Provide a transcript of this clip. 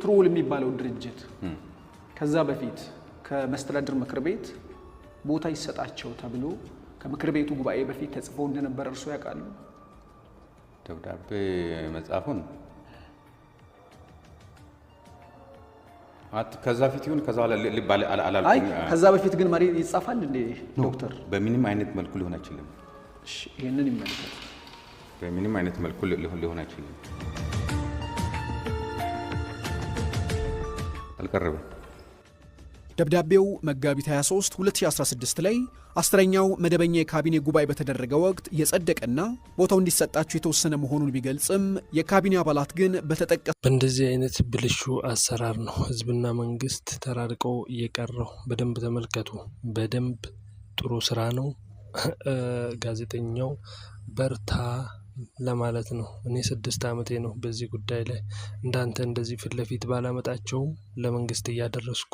ትሩል የሚባለው ድርጅት ከዛ በፊት ከመስተዳድር ምክር ቤት ቦታ ይሰጣቸው ተብሎ ከምክር ቤቱ ጉባኤ በፊት ተጽፎ እንደነበር እርሱ ያውቃሉ? ደብዳቤ መጻፉን ከዛ በፊት ይሁን ከዛ ሊባል አላልኩም። አይ ከዛ በፊት ግን መሪ ይጻፋል እንዴ ዶክተር? በምንም አይነት መልኩ ሊሆን አይችልም። እሺ ይሄንን ይመልከት። በምንም አይነት መልኩ ሊሆን አይችልም። አልቀረበም። ደብዳቤው መጋቢት 23 2016 ላይ 10ኛው መደበኛ የካቢኔ ጉባኤ በተደረገ ወቅት የጸደቀና ቦታው እንዲሰጣቸው የተወሰነ መሆኑን ቢገልጽም የካቢኔ አባላት ግን በእንደዚህ አይነት ብልሹ አሰራር ነው ህዝብና መንግስት ተራርቀው እየቀረው። በደንብ ተመልከቱ። በደንብ ጥሩ ስራ ነው። ጋዜጠኛው በርታ ለማለት ነው። እኔ 6 ዓመቴ ነው በዚህ ጉዳይ ላይ እንዳንተ እንደዚህ ፊት ለፊት ባላመጣቸውም ለመንግስት እያደረስኩ